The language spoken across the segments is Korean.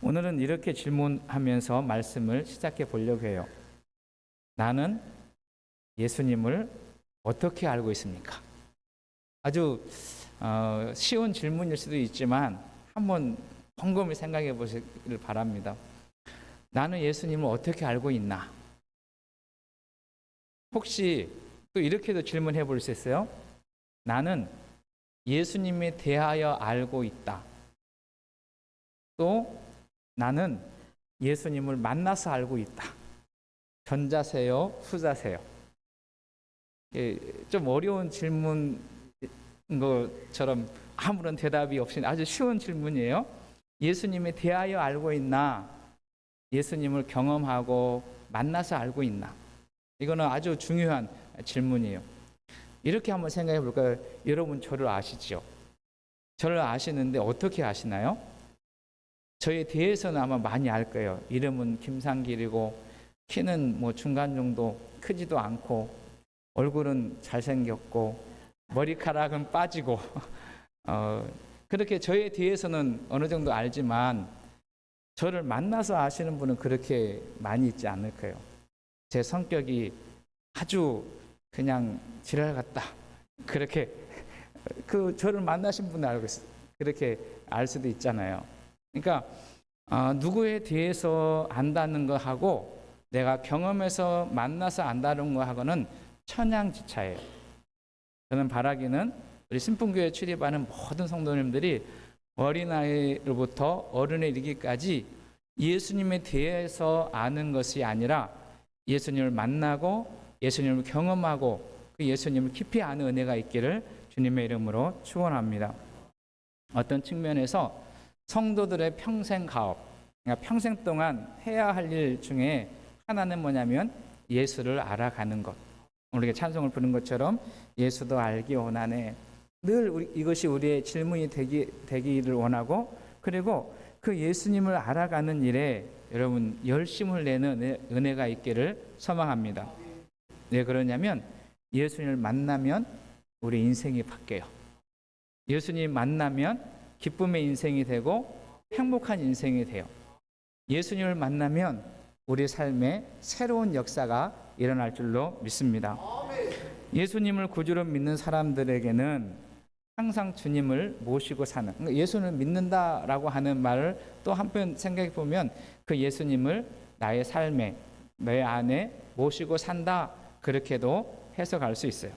오늘은 이렇게 질문하면서 말씀을 시작해 보려고 해요. 나는 예수님을 어떻게 알고 있습니까? 아주 쉬운 질문일 수도 있지만 한번 곰곰이 생각해 보시기를 바랍니다. 나는 예수님을 어떻게 알고 있나? 혹시 또 이렇게도 질문해 볼 수 있어요? 나는 예수님에 대하여 알고 있다. 또 나는 예수님을 만나서 알고 있다. 전자세요? 후자세요? 좀 어려운 질문인 것처럼 아무런 대답이 없이 아주 쉬운 질문이에요. 예수님에 대하여 알고 있나? 예수님을 경험하고 만나서 알고 있나? 이거는 아주 중요한 질문이에요. 이렇게 한번 생각해 볼까요? 여러분 저를 아시죠? 저를 아시는데 어떻게 아시나요? 저에 대해서는 아마 많이 알 거예요. 이름은 김상길이고 키는 뭐 중간 정도, 크지도 않고 얼굴은 잘생겼고 머리카락은 빠지고 그렇게 저에 대해서는 어느 정도 알지만 저를 만나서 아시는 분은 그렇게 많이 있지 않을 거예요. 제 성격이 아주 그냥 지랄 같다. 그렇게 저를 만나신 분은 알고 있어요. 그렇게 알 수도 있잖아요. 그러니까 누구에 대해서 안다는 거하고 내가 경험해서 만나서 안다는 거하고는 천양지차예요. 저는 바라기는 우리 신풍교회 출입하는 모든 성도님들이 어린아이로부터 어른에 이르기까지 예수님에 대해서 아는 것이 아니라 예수님을 만나고 예수님을 경험하고 그 예수님을 깊이 아는 은혜가 있기를 주님의 이름으로 축원합니다. 어떤 측면에서 성도들의 평생 가업, 그러니까 평생 동안 해야 할 일 중에 하나는 뭐냐면 예수를 알아가는 것. 우리가 찬송을 부른 것처럼 예수도 알기 원하네. 늘 이것이 우리의 질문이 되기를 원하고, 그리고 그 예수님을 알아가는 일에 여러분 열심을 내는 은혜가 있기를 소망합니다. 왜 그러냐면 예수님을 만나면 우리 인생이 바뀌어요. 예수님 만나면 기쁨의 인생이 되고 행복한 인생이 돼요. 예수님을 만나면 우리 삶에 새로운 역사가 일어날 줄로 믿습니다. 예수님을 구주로 믿는 사람들에게는 항상 주님을 모시고 사는, 예수님을 믿는다라고 하는 말을 또 한편 생각해 보면 그 예수님을 나의 삶에, 내 안에 모시고 산다, 그렇게도 해석할 수 있어요.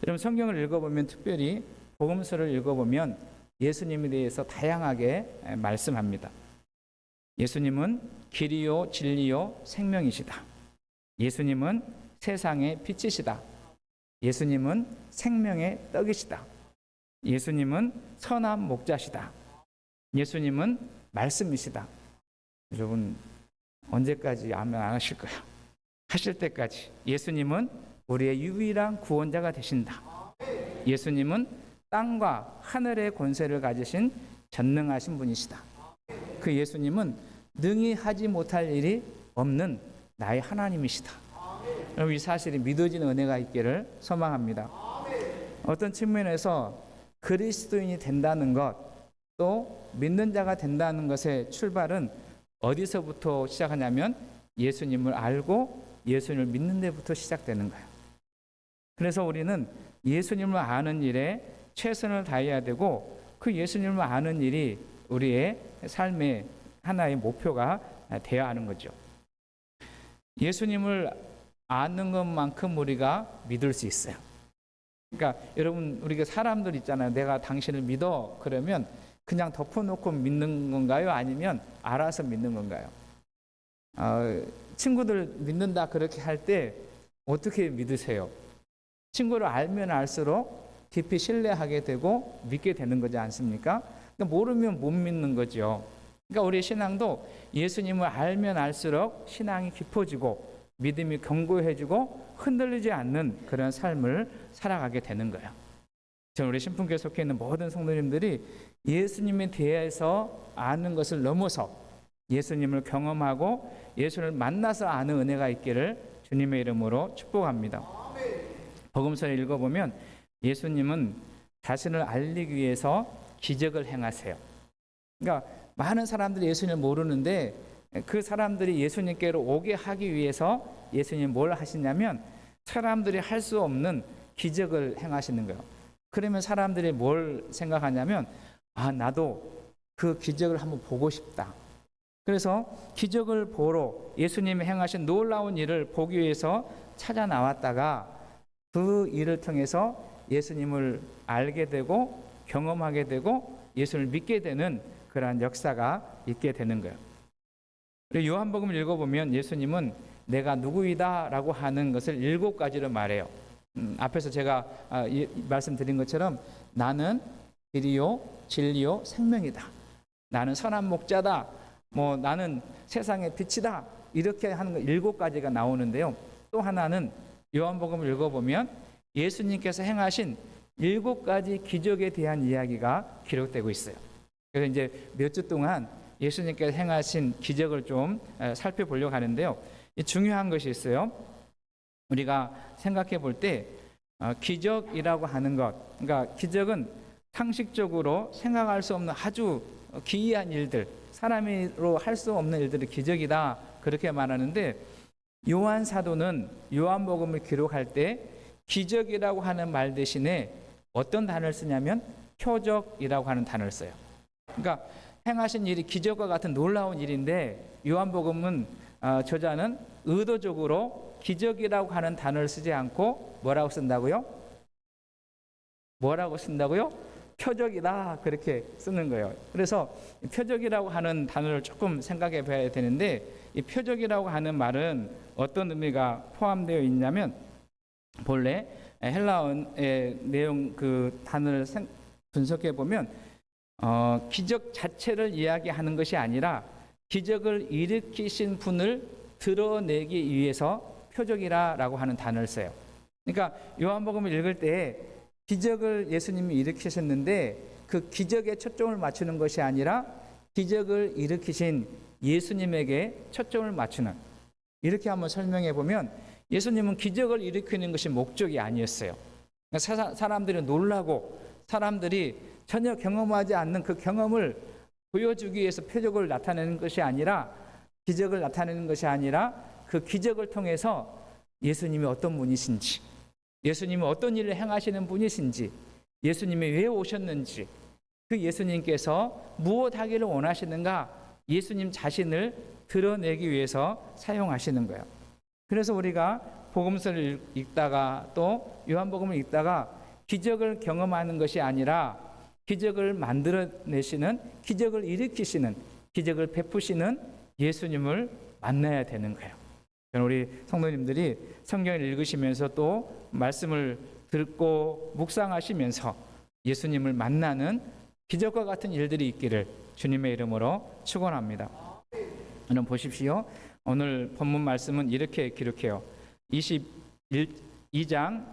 여러분 성경을 읽어보면, 특별히 복음서를 읽어보면 예수님에 대해서 다양하게 말씀합니다. 예수님은 길이요 진리요 생명이시다. 예수님은 세상의 빛이시다. 예수님은 생명의 떡이시다. 예수님은 선한 목자시다. 예수님은 말씀이시다. 여러분 언제까지 아멘 안 하실 거예요? 하실 때까지. 예수님은 우리의 유일한 구원자가 되신다. 예수님은 땅과 하늘의 권세를 가지신 전능하신 분이시다. 그 예수님은 능히 하지 못할 일이 없는 나의 하나님이시다. 여러분 이 사실이 믿어지는 은혜가 있기를 소망합니다. 어떤 측면에서 그리스도인이 된다는 것, 또 믿는 자가 된다는 것의 출발은 어디서부터 시작하냐면 예수님을 알고 예수님을 믿는 데부터 시작되는 거예요. 그래서 우리는 예수님을 아는 일에 최선을 다해야 되고, 그 예수님을 아는 일이 우리의 삶의 하나의 목표가 되어야 하는 거죠. 예수님을 아는 것만큼 우리가 믿을 수 있어요. 그러니까 여러분 우리가 사람들 있잖아요. 내가 당신을 믿어 그러면 그냥 덮어놓고 믿는 건가요? 아니면 알아서 믿는 건가요? 친구들 믿는다 그렇게 할 때 어떻게 믿으세요? 친구를 알면 알수록 깊이 신뢰하게 되고 믿게 되는 거지 않습니까? 그러니까 모르면 못 믿는 거죠. 그러니까 우리 신앙도 예수님을 알면 알수록 신앙이 깊어지고 믿음이 견고해지고 흔들리지 않는 그런 삶을 살아가게 되는 거예요. 저는 우리 신풍교에 속해 있는 모든 성도님들이 예수님에 대해서 아는 것을 넘어서 예수님을 경험하고 예수를 만나서 아는 은혜가 있기를 주님의 이름으로 축복합니다. 복음서를 읽어보면 예수님은 자신을 알리기 위해서 기적을 행하세요. 그러니까 많은 사람들이 예수님을 모르는데 그 사람들이 예수님께로 오게 하기 위해서 예수님이 뭘 하시냐면 사람들이 할 수 없는 기적을 행하시는 거예요. 그러면 사람들이 뭘 생각하냐면 나도 그 기적을 한번 보고 싶다. 그래서 기적을 보러 예수님이 행하신 놀라운 일을 보기 위해서 찾아 나왔다가 그 일을 통해서 예수님을 알게 되고 경험하게 되고 예수를 믿게 되는 그러한 역사가 있게 되는 거예요. 요한복음을 읽어보면 예수님은 내가 누구이다 라고 하는 것을 7가지로 말해요. 앞에서 제가 말씀드린 것처럼 나는 길이요 진리요 생명이다. 나는 선한 목자다. 나는 세상의 빛이다. 이렇게 하는 거 7가지가 나오는데요. 또 하나는 요한복음을 읽어보면 예수님께서 행하신 7가지 기적에 대한 이야기가 기록되고 있어요. 그래서 이제 몇 주 동안 예수님께서 행하신 기적을 좀 살펴보려고 하는데요. 중요한 것이 있어요. 우리가 생각해 볼 때 기적이라고 하는 것, 그러니까 기적은 상식적으로 생각할 수 없는 아주 기이한 일들, 사람으로 할 수 없는 일들이 기적이다 그렇게 말하는데 요한 사도는 요한복음을 기록할 때 기적이라고 하는 말 대신에 어떤 단어를 쓰냐면 표적이라고 하는 단어를 써요. 그러니까 행하신 일이 기적과 같은 놀라운 일인데 요한복음은 저자는 의도적으로 기적이라고 하는 단어를 쓰지 않고 뭐라고 쓴다고요? 표적이다 그렇게 쓰는 거예요. 그래서 표적이라고 하는 단어를 조금 생각해 봐야 되는데 이 표적이라고 하는 말은 어떤 의미가 포함되어 있냐면 본래 헬라어의 내용 그 단어를 분석해 보면 기적 자체를 이야기하는 것이 아니라 기적을 일으키신 분을 드러내기 위해서 표적이라고 하는 단어를 써요. 그러니까 요한복음을 읽을 때 기적을 예수님이 일으키셨는데 그 기적에 초점을 맞추는 것이 아니라 기적을 일으키신 예수님에게 초점을 맞추는, 이렇게 한번 설명해 보면 예수님은 기적을 일으키는 것이 목적이 아니었어요. 그러니까 사람들이 놀라고 사람들이 전혀 경험하지 않는 그 경험을 보여주기 위해서 표적을 나타내는 것이 아니라 기적을 나타내는 것이 아니라 그 기적을 통해서 예수님이 어떤 분이신지, 예수님이 어떤 일을 행하시는 분이신지, 예수님이 왜 오셨는지, 그 예수님께서 무엇 하기를 원하시는가, 예수님 자신을 드러내기 위해서 사용하시는 거예요. 그래서 우리가 복음서를 읽다가 또 요한복음을 읽다가 기적을 경험하는 것이 아니라 기적을 만들어내시는, 기적을 일으키시는, 기적을 베푸시는 예수님을 만나야 되는 거예요. 우리 성도님들이 성경을 읽으시면서 또 말씀을 듣고 묵상하시면서 예수님을 만나는 기적과 같은 일들이 있기를 주님의 이름으로 축원합니다. 여러분 보십시오. 오늘 본문 말씀은 이렇게 기록해요. 22장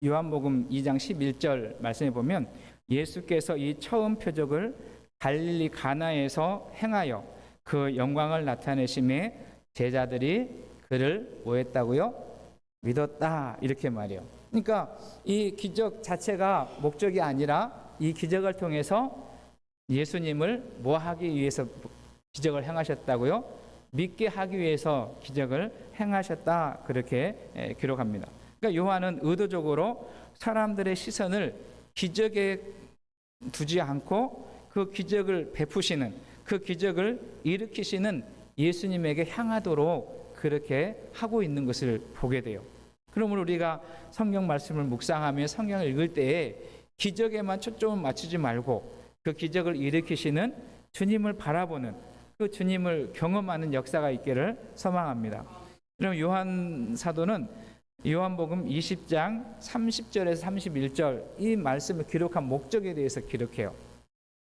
요한복음 2장 11절 말씀에 보면 예수께서 이 처음 표적을 갈릴리 가나에서 행하여 그 영광을 나타내심에 제자들이 그를 뭐 했다고요? 믿었다, 이렇게 말해요. 그러니까 이 기적 자체가 목적이 아니라 이 기적을 통해서 예수님을 뭐 하기 위해서 기적을 행하셨다고요? 믿게 하기 위해서 기적을 행하셨다, 그렇게 기록합니다. 그러니까 요한은 의도적으로 사람들의 시선을 기적에 두지 않고 그 기적을 베푸시는, 그 기적을 일으키시는 예수님에게 향하도록 그렇게 하고 있는 것을 보게 돼요. 그러므로 우리가 성경 말씀을 묵상하며 성경을 읽을 때에 기적에만 초점을 맞추지 말고 그 기적을 일으키시는 주님을 바라보는, 그 주님을 경험하는 역사가 있기를 소망합니다. 그럼 요한 사도는 요한복음 20장 30절에서 31절 이 말씀을 기록한 목적에 대해서 기록해요.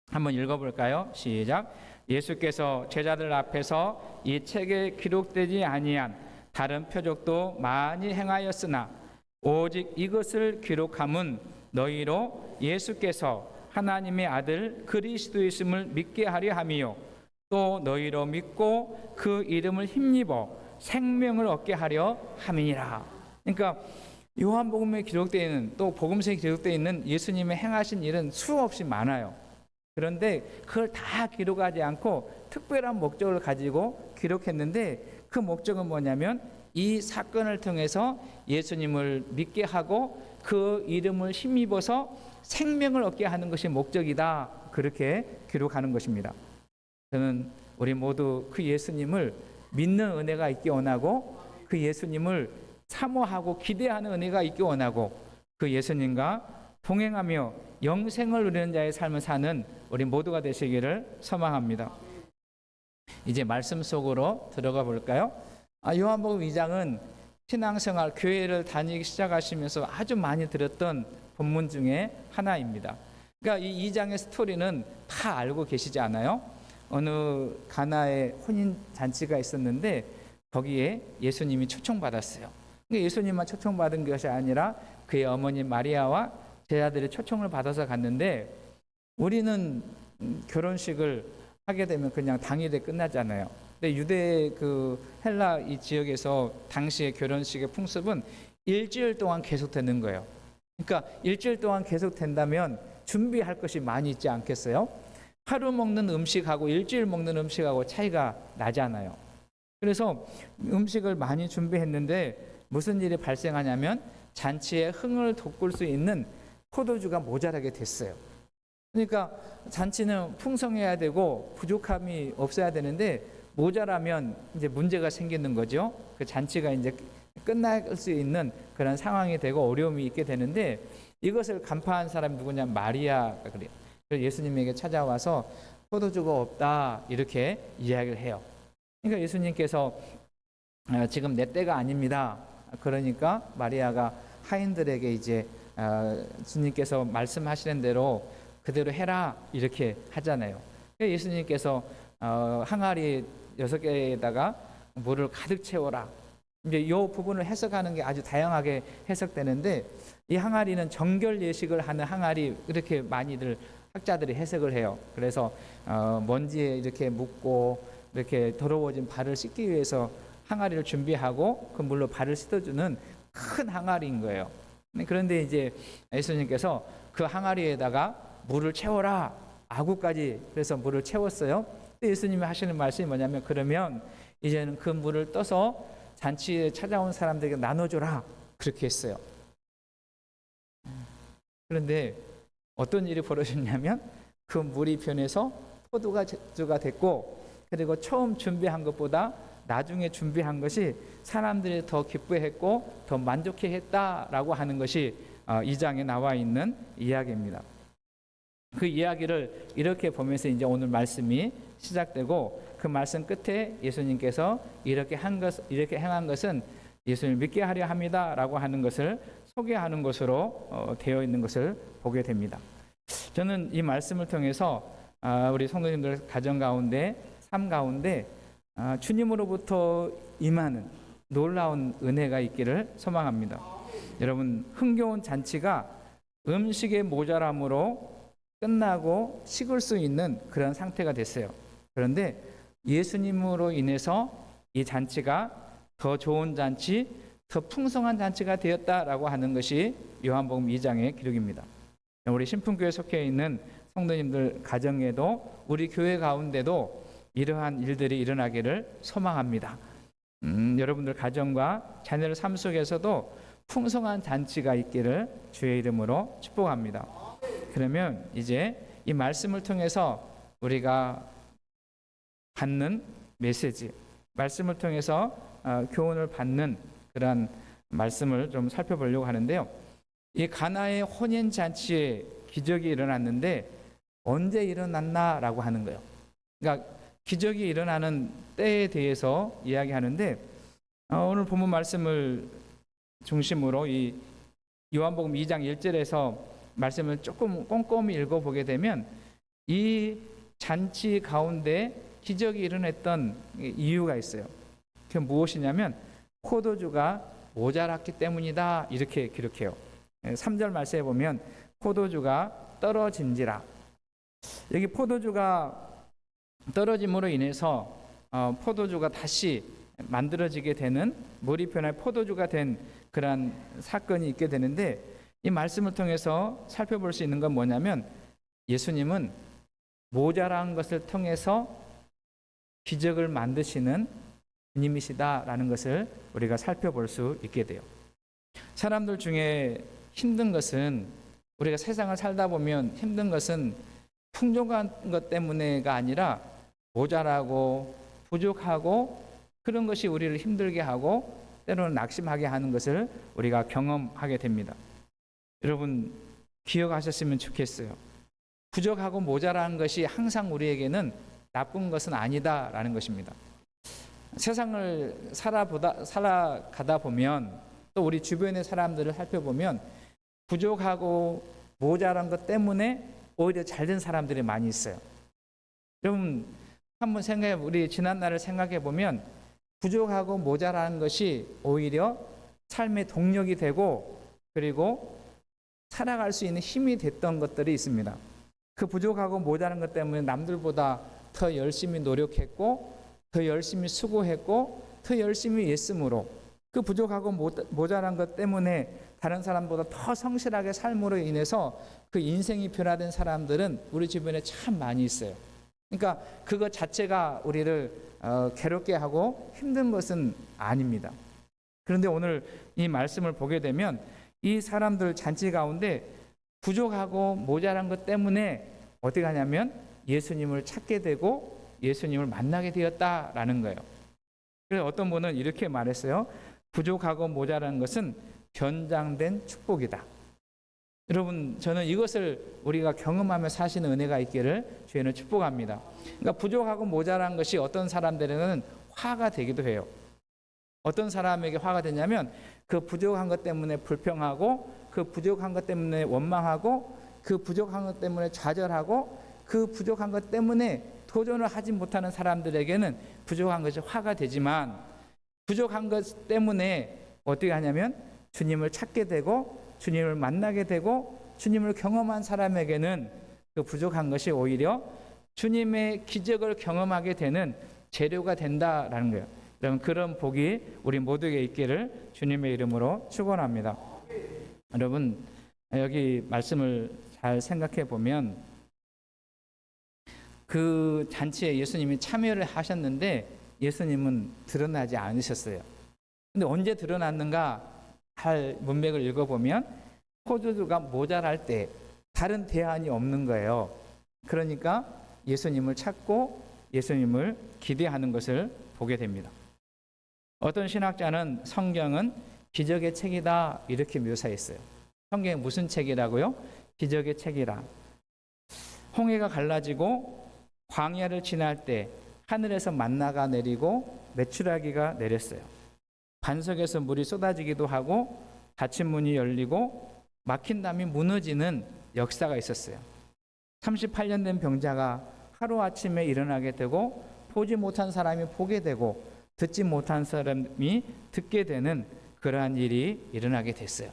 한번 읽어볼까요? 시작. 예수께서 제자들 앞에서 이 책에 기록되지 아니한 다른 표적도 많이 행하였으나 오직 이것을 기록함은 너희로 예수께서 하나님의 아들 그리스도이심을 믿게 하려 함이요 또 너희로 믿고 그 이름을 힘입어 생명을 얻게 하려 함이니라. 그러니까 요한복음에 기록되어 있는, 또 복음서에 기록되어 있는 예수님의 행하신 일은 수없이 많아요. 그런데 그걸 다 기록하지 않고 특별한 목적을 가지고 기록했는데, 그 목적은 뭐냐면 이 사건을 통해서 예수님을 믿게 하고 그 이름을 힘입어서 생명을 얻게 하는 것이 목적이다, 그렇게 기록하는 것입니다. 저는 우리 모두 그 예수님을 믿는 은혜가 있기 원하고, 그 예수님을 사모하고 기대하는 은혜가 있기 원하고, 그 예수님과 동행하며 영생을 누리는 자의 삶을 사는 우리 모두가 되시기를 소망합니다. 이제 말씀 속으로 들어가 볼까요? 요한복음 2장은 신앙생활, 교회를 다니기 시작하시면서 아주 많이 들었던 본문 중에 하나입니다. 그러니까 이 2장의 스토리는 다 알고 계시지 않아요? 어느 가나의 혼인 잔치가 있었는데 거기에 예수님이 초청받았어요. 예수님만 초청받은 것이 아니라 그의 어머니 마리아와 제자들이 초청을 받아서 갔는데, 우리는 결혼식을 하게 되면 그냥 당일에 끝나잖아요. 근데 유대 그 헬라 이 지역에서 당시의 결혼식의 풍습은 일주일 동안 계속되는 거예요. 그러니까 일주일 동안 계속된다면 준비할 것이 많이 있지 않겠어요? 하루 먹는 음식하고 일주일 먹는 음식하고 차이가 나잖아요. 그래서 음식을 많이 준비했는데 무슨 일이 발생하냐면 잔치에 흥을 돋굴 수 있는 포도주가 모자라게 됐어요. 그러니까 잔치는 풍성해야 되고 부족함이 없어야 되는데 모자라면 이제 문제가 생기는 거죠. 그 잔치가 이제 끝날 수 있는 그런 상황이 되고 어려움이 있게 되는데, 이것을 간파한 사람이 누구냐? 마리아가 그래요. 그래서 예수님에게 찾아와서 포도주가 없다, 이렇게 이야기를 해요. 그러니까 예수님께서 지금 내 때가 아닙니다. 그러니까 마리아가 하인들에게 이제 주님께서 말씀하시는 대로 그대로 해라, 이렇게 하잖아요. 예수님께서 항아리 6개에다가 물을 가득 채워라. 이제 이 부분을 해석하는 게 아주 다양하게 해석되는데, 이 항아리는 정결 예식을 하는 항아리, 이렇게 많이들 학자들이 해석을 해요. 그래서 먼지에 이렇게 묻고 이렇게 더러워진 발을 씻기 위해서 항아리를 준비하고 그 물로 발을 씻어주는 큰 항아리인 거예요. 그런데 이제 예수님께서 그 항아리에다가 물을 채워라, 아구까지, 그래서 물을 채웠어요. 예수님이 하시는 말씀이 뭐냐면, 그러면 이제는 그 물을 떠서 잔치에 찾아온 사람들에게 나눠줘라, 그렇게 했어요. 그런데 어떤 일이 벌어졌냐면 그 물이 변해서 포도주가 됐고, 그리고 처음 준비한 것보다 나중에 준비한 것이 사람들이 더 기뻐했고 더 만족해했다라고 하는 것이 2장에 나와 있는 이야기입니다. 그 이야기를 이렇게 보면서 이제 오늘 말씀이 시작되고, 그 말씀 끝에 예수님께서 이렇게 행한 것은 예수님을 믿게 하려 함이다라고 하는 것을 소개하는 것으로 되어 있는 것을 보게 됩니다. 저는 이 말씀을 통해서 우리 성도님들 가정 가운데, 삶 가운데 주님으로부터 임하는 놀라운 은혜가 있기를 소망합니다. 여러분, 흥겨운 잔치가 음식의 모자람으로 끝나고 식을 수 있는 그런 상태가 됐어요. 그런데 예수님으로 인해서 이 잔치가 더 좋은 잔치, 더 풍성한 잔치가 되었다라고 하는 것이 요한복음 2장의 기록입니다. 우리 신풍교회에 속해 있는 성도님들 가정에도, 우리 교회 가운데도 이러한 일들이 일어나기를 소망합니다. 여러분들 가정과 자녀의 삶 속에서도 풍성한 잔치가 있기를 주의 이름으로 축복합니다. 그러면 이제 이 말씀을 통해서 우리가 받는 메시지, 말씀을 통해서 교훈을 받는 그런 말씀을 좀 살펴보려고 하는데요. 이 가나의 혼인 잔치에 기적이 일어났는데 언제 일어났나라고 하는 거예요. 그러니까 기적이 일어나는 때에 대해서 이야기하는데, 오늘 본문 말씀을 중심으로 이 요한복음 2장 1절에서 말씀을 조금 꼼꼼히 읽어보게 되면 이 잔치 가운데 기적이 일어났던 이유가 있어요. 그게 무엇이냐면 포도주가 모자랐기 때문이다, 이렇게 기록해요. 3절 말씀에 보면 포도주가 떨어진지라. 여기 포도주가 떨어짐으로 인해서 포도주가 다시 만들어지게 되는, 물이 변해 포도주가 된 그런 사건이 있게 되는데, 이 말씀을 통해서 살펴볼 수 있는 건 뭐냐면 예수님은 모자란 것을 통해서 기적을 만드시는 주님이시다라는 것을 우리가 살펴볼 수 있게 돼요. 사람들 중에 힘든 것은, 우리가 세상을 살다 보면 힘든 것은 풍족한 것 때문에가 아니라 모자라고 부족하고 그런 것이 우리를 힘들게 하고 때로는 낙심하게 하는 것을 우리가 경험하게 됩니다. 여러분 기억하셨으면 좋겠어요. 부족하고 모자란 것이 항상 우리에게는 나쁜 것은 아니다라는 것입니다. 세상을 살아가다 보면, 또 우리 주변의 사람들을 살펴보면 부족하고 모자란 것 때문에 오히려 잘된 사람들이 많이 있어요. 여러분 한번 우리 지난 날을 생각해 보면 부족하고 모자란 것이 오히려 삶의 동력이 되고 그리고 살아갈 수 있는 힘이 됐던 것들이 있습니다. 그 부족하고 모자란 것 때문에 남들보다 더 열심히 노력했고 더 열심히 수고했고 더 열심히 애씀으로, 그 부족하고 모자란 것 때문에 다른 사람보다 더 성실하게 삶으로 인해서 그 인생이 변화된 사람들은 우리 주변에 참 많이 있어요. 그러니까 그것 자체가 우리를 괴롭게 하고 힘든 것은 아닙니다. 그런데 오늘 이 말씀을 보게 되면 이 사람들 잔치 가운데 부족하고 모자란 것 때문에 어떻게 하냐면 예수님을 찾게 되고 예수님을 만나게 되었다라는 거예요. 그래서 어떤 분은 이렇게 말했어요. 부족하고 모자란 것은 변장된 축복이다. 여러분 저는 이것을 우리가 경험하며 사시는 은혜가 있기를 주의는 축복합니다. 그러니까 부족하고 모자란 것이 어떤 사람들에게는 화가 되기도 해요. 어떤 사람에게 화가 되냐면 그 부족한 것 때문에 불평하고 그 부족한 것 때문에 원망하고 그 부족한 것 때문에 좌절하고 그 부족한 것 때문에 도전을 하지 못하는 사람들에게는 부족한 것이 화가 되지만, 부족한 것 때문에 어떻게 하냐면 주님을 찾게 되고 주님을 만나게 되고 주님을 경험한 사람에게는 그 부족한 것이 오히려 주님의 기적을 경험하게 되는 재료가 된다라는 거예요. 여러분 그런 복이 우리 모두에게 있기를 주님의 이름으로 축원합니다. 여러분 여기 말씀을 잘 생각해 보면 그 잔치에 예수님이 참여를 하셨는데 예수님은 드러나지 않으셨어요. 근데 언제 드러났는가 할 문맥을 읽어보면 포도주가 모자랄 때 다른 대안이 없는 거예요. 그러니까 예수님을 찾고 예수님을 기대하는 것을 보게 됩니다. 어떤 신학자는 성경은 기적의 책이다 이렇게 묘사했어요. 성경이 무슨 책이라고요? 기적의 책이라. 홍해가 갈라지고 광야를 지날 때 하늘에서 만나가 내리고 메추라기가 내렸어요. 반석에서 물이 쏟아지기도 하고 닫힌 문이 열리고 막힌 담이 무너지는 역사가 있었어요. 38년 된 병자가 하루아침에 일어나게 되고 보지 못한 사람이 보게 되고 듣지 못한 사람이 듣게 되는 그러한 일이 일어나게 됐어요.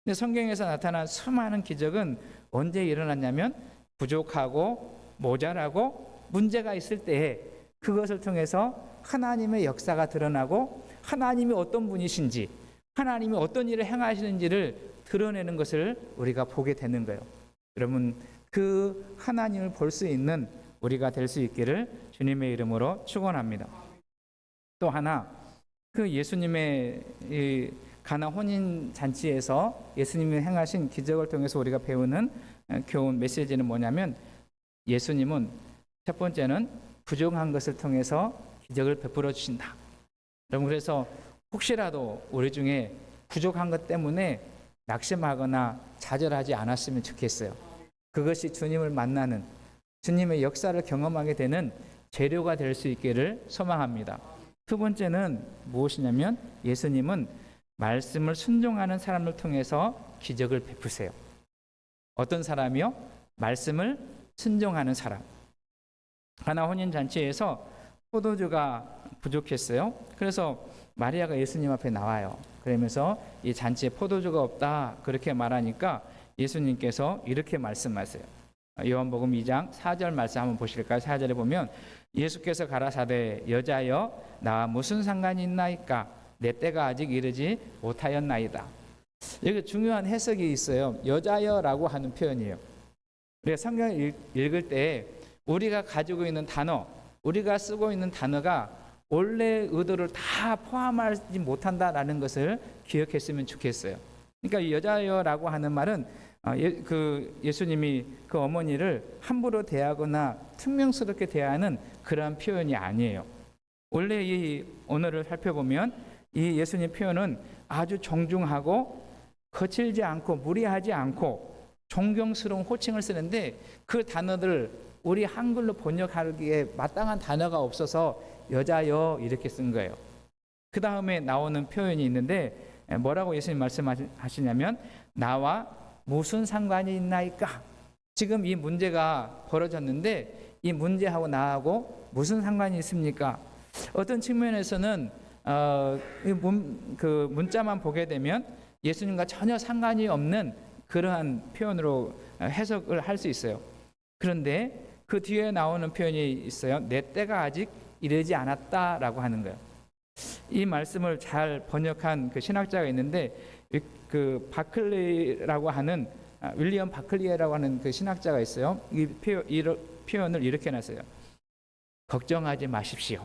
근데 성경에서 나타난 수많은 기적은 언제 일어났냐면 부족하고 모자라고 문제가 있을 때에 그것을 통해서 하나님의 역사가 드러나고 하나님이 어떤 분이신지 하나님이 어떤 일을 행하시는지를 드러내는 것을 우리가 보게 되는 거예요. 여러분 그 하나님을 볼 수 있는 우리가 될 수 있기를 주님의 이름으로 축원합니다. 또 하나 그 예수님의 이 가나 혼인 잔치에서 예수님이 행하신 기적을 통해서 우리가 배우는 교훈 메시지는 뭐냐면 예수님은 첫 번째는 부족한 것을 통해서 기적을 베풀어 주신다. 여러분 그래서 혹시라도 우리 중에 부족한 것 때문에 낙심하거나 좌절하지 않았으면 좋겠어요. 그것이 주님을 만나는 주님의 역사를 경험하게 되는 재료가 될 수 있기를 소망합니다. 두 번째는 무엇이냐면 예수님은 말씀을 순종하는 사람을 통해서 기적을 베푸세요. 어떤 사람이요? 말씀을 순종하는 사람. 가나 혼인 잔치에서 포도주가 부족했어요. 그래서 마리아가 예수님 앞에 나와요. 그러면서 이 잔치에 포도주가 없다 그렇게 말하니까 예수님께서 이렇게 말씀하세요. 요한복음 2장 4절 말씀 한번 보실까요? 4절에 보면 예수께서 가라사대 여자여 나와 무슨 상관이 있나이까 내 때가 아직 이르지 못하였나이다. 여기 중요한 해석이 있어요. 여자여라고 하는 표현이에요. 우리가 성경을 읽을 때 우리가 가지고 있는 단어, 우리가 쓰고 있는 단어가 원래 의도를 다 포함하지 못한다라는 것을 기억했으면 좋겠어요. 그러니까 이 여자여라고 하는 말은 예수님이 그 어머니를 함부로 대하거나 퉁명스럽게 대하는 그러한 표현이 아니에요. 원래 이 언어를 살펴보면 이 예수님 표현은 아주 정중하고 거칠지 않고 무리하지 않고 존경스러운 호칭을 쓰는데 그 단어들 우리 한글로 번역하기에 마땅한 단어가 없어서 여자여 이렇게 쓴 거예요. 그 다음에 나오는 표현이 있는데 뭐라고 예수님 말씀하시냐면 나와 무슨 상관이 있나이까. 지금 이 문제가 벌어졌는데 이 문제하고 나하고 무슨 상관이 있습니까? 어떤 측면에서는 그 문자만 보게 되면 예수님과 전혀 상관이 없는 그러한 표현으로 해석을 할 수 있어요. 그런데 그 뒤에 나오는 표현이 있어요. 내 때가 아직 이르지 않았다라고 하는 거예요. 이 말씀을 잘 번역한 그 신학자가 있는데 그 바클리라고 하는 윌리엄 바클리라고 하는 그 신학자가 있어요. 이 표현을 이렇게 놨어요. 걱정하지 마십시오.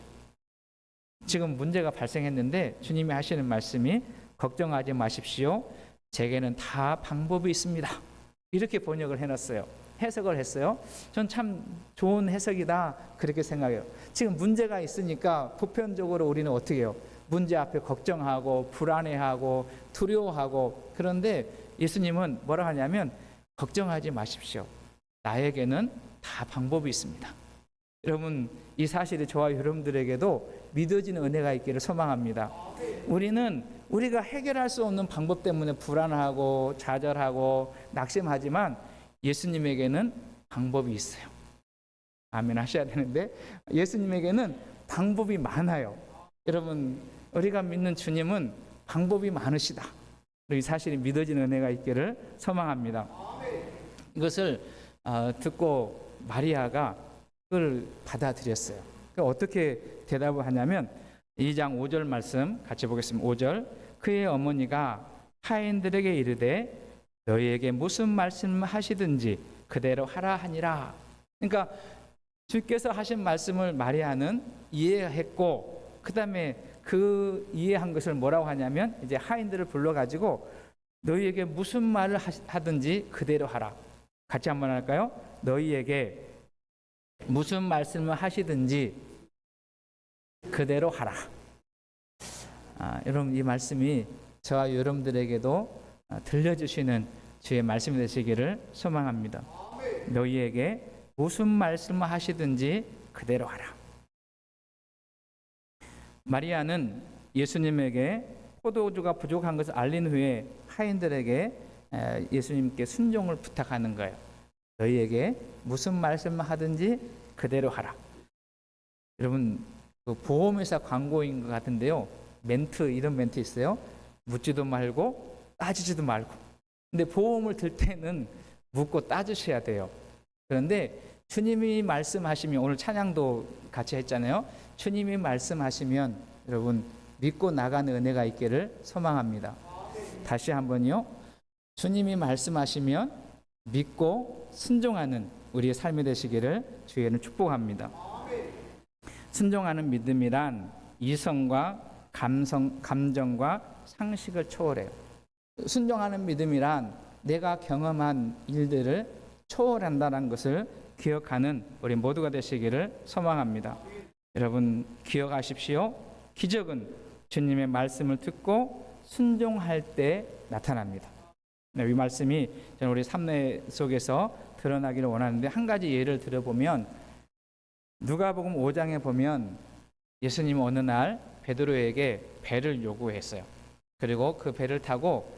지금 문제가 발생했는데 주님이 하시는 말씀이 걱정하지 마십시오. 제게는 다 방법이 있습니다. 이렇게 번역을 해놨어요. 해석을 했어요. 전 참 좋은 해석이다 그렇게 생각해요. 지금 문제가 있으니까 보편적으로 우리는 어떻게 해요? 문제 앞에 걱정하고 불안해하고 두려워하고 그런데 예수님은 뭐라 하냐면 걱정하지 마십시오. 나에게는 다 방법이 있습니다. 여러분 이 사실이 저와 여러분들에게도 믿어지는 은혜가 있기를 소망합니다. 우리는 우리가 해결할 수 없는 방법 때문에 불안하고 좌절하고 낙심하지만 예수님에게는 방법이 있어요. 아멘 하셔야 되는데 예수님에게는 방법이 많아요. 여러분 우리가 믿는 주님은 방법이 많으시다. 이 사실이 믿어지는 은혜가 있기를 소망합니다. 이것을 듣고 마리아가 그걸 받아들였어요. 어떻게 대답을 하냐면 2장 5절 말씀 같이 보겠습니다. 5절 그의 어머니가 하인들에게 이르되 너희에게 무슨 말씀을 하시든지 그대로 하라 하니라. 그러니까 주께서 하신 말씀을 마리아는 이해했고 그 다음에 그 이해한 것을 뭐라고 하냐면 이제 하인들을 불러가지고 너희에게 무슨 말을 하든지 그대로 하라. 같이 한번 할까요? 너희에게 무슨 말씀을 하시든지 그대로 하라. 여러분 이 말씀이 저와 여러분들에게도 들려주시는 주의 말씀이 되시기를 소망합니다. 너희에게 무슨 말씀을 하시든지 그대로 하라. 마리아는 예수님에게 포도주가 부족한 것을 알린 후에 하인들에게 예수님께 순종을 부탁하는 거예요. 너희에게 무슨 말씀을 하든지 그대로 하라. 여러분 그 보험회사 광고인 것 같은데요. 이런 멘트 있어요. 묻지도 말고 따지지도 말고. 근데 보험을 들 때는 묻고 따지셔야 돼요. 그런데 주님이 말씀하시면 오늘 찬양도 같이 했잖아요. 주님이 말씀하시면 여러분 믿고 나가는 은혜가 있기를 소망합니다. 다시 한번요. 주님이 말씀하시면 믿고 순종하는 우리의 삶이 되시기를 주의는 축복합니다. 순종하는 믿음이란 이성과 감정과 상식을 초월해요. 순종하는 믿음이란 내가 경험한 일들을 초월한다는 것을 기억하는 우리 모두가 되시기를 소망합니다. 여러분 기억하십시오. 기적은 주님의 말씀을 듣고 순종할 때 나타납니다. 이 말씀이 저는 우리 삶내 속에서 드러나기를 원하는데 한 가지 예를 들어보면 누가복음 5장에 보면 예수님은 어느 날 베드로에게 배를 요구했어요. 그리고 그 배를 타고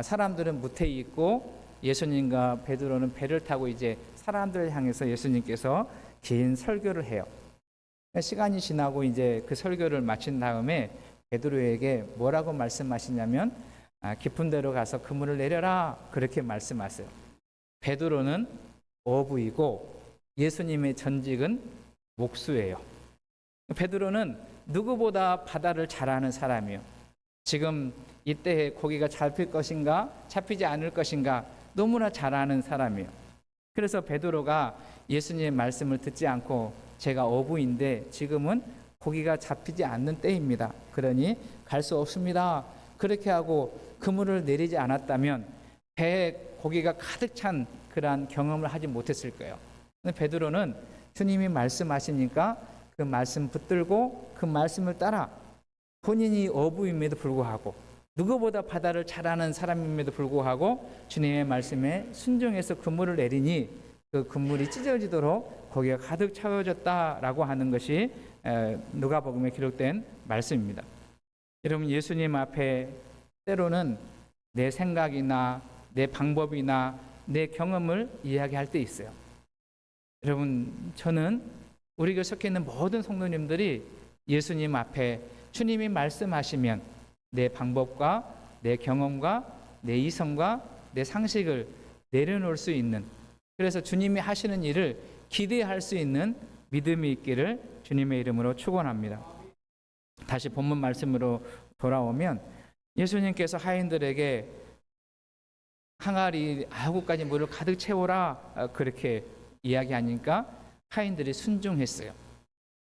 사람들은 무태에 있고 예수님과 베드로는 배를 타고 이제 사람들을 향해서 예수님께서 긴 설교를 해요. 시간이 지나고 이제 그 설교를 마친 다음에 베드로에게 뭐라고 말씀하시냐면 깊은 데로 가서 그물을 내려라 그렇게 말씀하세요. 베드로는 어부이고 예수님의 전직은 목수예요. 베드로는 누구보다 바다를 잘 아는 사람이에요. 지금 이때에 고기가 잡힐 것인가 잡히지 않을 것인가 너무나 잘 아는 사람이에요. 그래서 베드로가 예수님의 말씀을 듣지 않고 제가 어부인데 지금은 고기가 잡히지 않는 때입니다. 그러니 갈 수 없습니다. 그렇게 하고 그물을 내리지 않았다면 배에 고기가 가득 찬 그러한 경험을 하지 못했을 거예요. 근데 베드로는 주님이 말씀하시니까 그 말씀 붙들고 그 말씀을 따라 본인이 어부임에도 불구하고 누구보다 바다를 잘 아는 사람임에도 불구하고 주님의 말씀에 순종해서 그물을 내리니 그 그물이 찢어지도록 고기가 가득 채워졌다라고 하는 것이 누가복음에 기록된 말씀입니다. 여러분, 예수님 앞에 때로는 내 생각이나 내 방법이나 내 경험을 이야기할 때 있어요. 여러분, 저는 우리 교회 속해 있는 모든 성도님들이 예수님 앞에 주님이 말씀하시면 내 방법과 내 경험과 내 이성과 내 상식을 내려놓을 수 있는, 그래서 주님이 하시는 일을 기대할 수 있는 믿음이 있기를 주님의 이름으로 축원합니다. 다시 본문 말씀으로 돌아오면 예수님께서 하인들에게 항아리 9가지 물을 가득 채워라 그렇게 이야기하니까 하인들이 순종했어요.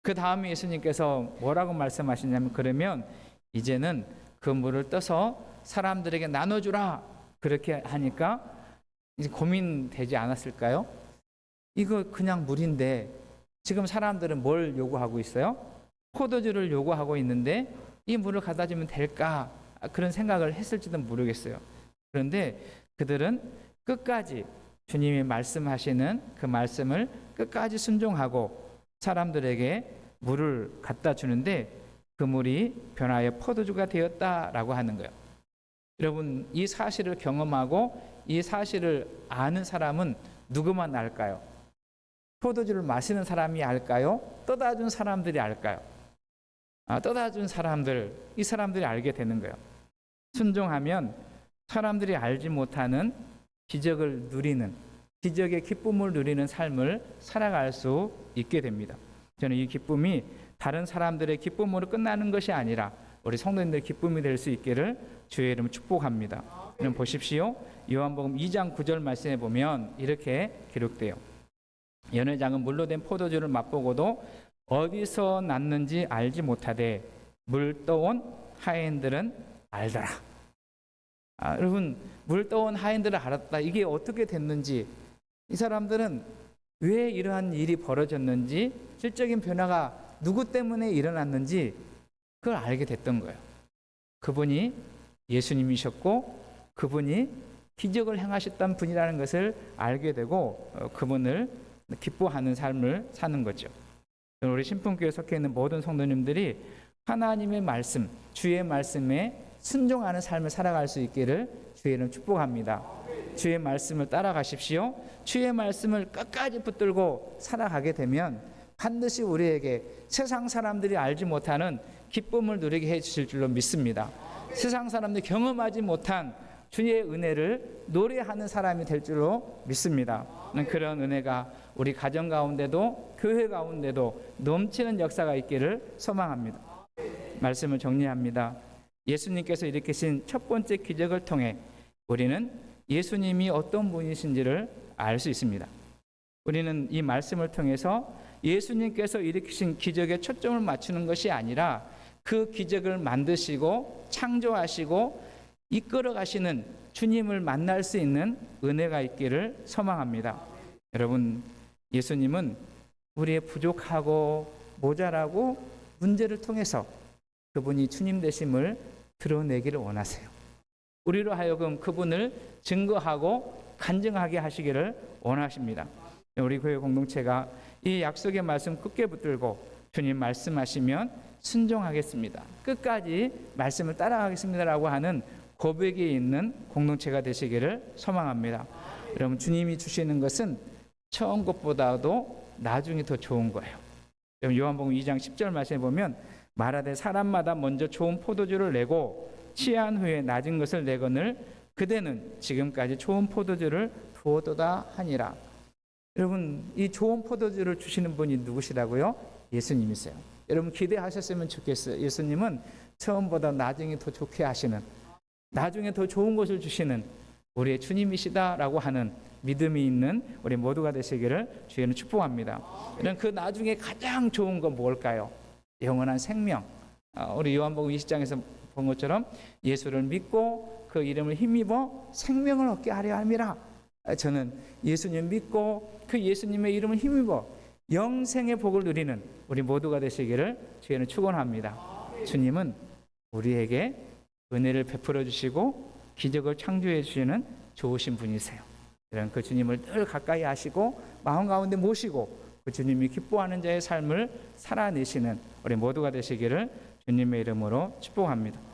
그 다음에 예수님께서 뭐라고 말씀하시냐면, 그러면 이제는 그 물을 떠서 사람들에게 나눠주라 그렇게 하니까 이제 고민되지 않았을까요? 이거 그냥 물인데 지금 사람들은 뭘 요구하고 있어요? 포도주를 요구하고 있는데 이 물을 갖다 주면 될까? 그런 생각을 했을지도 모르겠어요. 그런데 그들은 끝까지 주님이 말씀하시는 그 말씀을 끝까지 순종하고 사람들에게 물을 갖다 주는데 그 물이 변하여 포도주가 되었다라고 하는 거예요. 여러분, 이 사실을 경험하고 이 사실을 아는 사람은 누구만 알까요? 포도주를 마시는 사람이 알까요? 떠다 준 사람들이 알까요? 떠다 준 사람들, 이 사람들이 알게 되는 거예요. 순종하면 사람들이 알지 못하는 기적을 누리는, 기적의 기쁨을 누리는 삶을 살아갈 수 있게 됩니다. 저는 이 기쁨이 다른 사람들의 기쁨으로 끝나는 것이 아니라 우리 성도님들의 기쁨이 될 수 있기를 주의 이름으로 축복합니다. 여러분 보십시오. 요한복음 2장 9절 말씀에 보면 이렇게 기록돼요. 연회장은 물로 된 포도주를 맛보고도 어디서 났는지 알지 못하되 물 떠온 하인들은 알더라. 여러분, 물 떠온 하인들을 알았다. 이게 어떻게 됐는지, 이 사람들은 왜 이러한 일이 벌어졌는지, 실적인 변화가 누구 때문에 일어났는지 그걸 알게 됐던 거예요. 그분이 예수님이셨고 그분이 기적을 행하셨던 분이라는 것을 알게 되고 그분을 기뻐하는 삶을 사는 거죠. 우리 신풍교회에 속해 있는 모든 성도님들이 하나님의 말씀, 주의 말씀에 순종하는 삶을 살아갈 수 있기를 주의 이름 축복합니다. 주의 말씀을 따라가십시오. 주의 말씀을 끝까지 붙들고 살아가게 되면 반드시 우리에게 세상 사람들이 알지 못하는 기쁨을 누리게 해주실 줄로 믿습니다. 세상 사람들이 경험하지 못한 주의 은혜를 노래하는 사람이 될 줄로 믿습니다. 그런 은혜가 우리 가정 가운데도 교회 가운데도 넘치는 역사가 있기를 소망합니다. 말씀을 정리합니다. 예수님께서 일으키신 첫 번째 기적을 통해 우리는 예수님이 어떤 분이신지를 알 수 있습니다. 우리는 이 말씀을 통해서 예수님께서 일으키신 기적에 초점을 맞추는 것이 아니라 그 기적을 만드시고 창조하시고 이끌어 가시는 주님을 만날 수 있는 은혜가 있기를 소망합니다. 여러분, 예수님은 우리의 부족하고 모자라고 문제를 통해서 그분이 주님 되심을 드러내기를 원하세요. 우리로 하여금 그분을 증거하고 간증하게 하시기를 원하십니다. 우리 교회 공동체가 이 약속의 말씀 굳게 붙들고 주님 말씀하시면 순종하겠습니다, 끝까지 말씀을 따라가겠습니다라고 하는 고백이 있는 공동체가 되시기를 소망합니다. 여러분, 주님이 주시는 것은 처음 것보다도 나중이 더 좋은 거예요. 요한복음 2장 10절 말씀에 보면 말하되 사람마다 먼저 좋은 포도주를 내고 취한 후에 낮은 것을 내거늘 그대는 지금까지 좋은 포도주를 두었도다 하니라. 여러분, 이 좋은 포도주를 주시는 분이 누구시라고요? 예수님이세요. 여러분, 기대하셨으면 좋겠어요. 예수님은 처음보다 나중에 더 좋게 하시는, 나중에 더 좋은 것을 주시는 우리의 주님이시다라고 하는 믿음이 있는 우리 모두가 되시기를 주의는 축복합니다. 이런 그 나중에 가장 좋은 건 뭘까요? 영원한 생명. 우리 요한복음 20장에서 본 것처럼 예수를 믿고 그 이름을 힘입어 생명을 얻게 하려 함이라. 저는 예수님 믿고 그 예수님의 이름을 힘입어 영생의 복을 누리는 우리 모두가 되시기를 주의는 축원합니다. 주님은 우리에게 은혜를 베풀어 주시고 기적을 창조해 주시는 좋으신 분이세요. 이런 그 주님을 늘 가까이 하시고 마음 가운데 모시고 그 주님이 기뻐하는 자의 삶을 살아내시는 우리 모두가 되시기를 주님의 이름으로 축복합니다.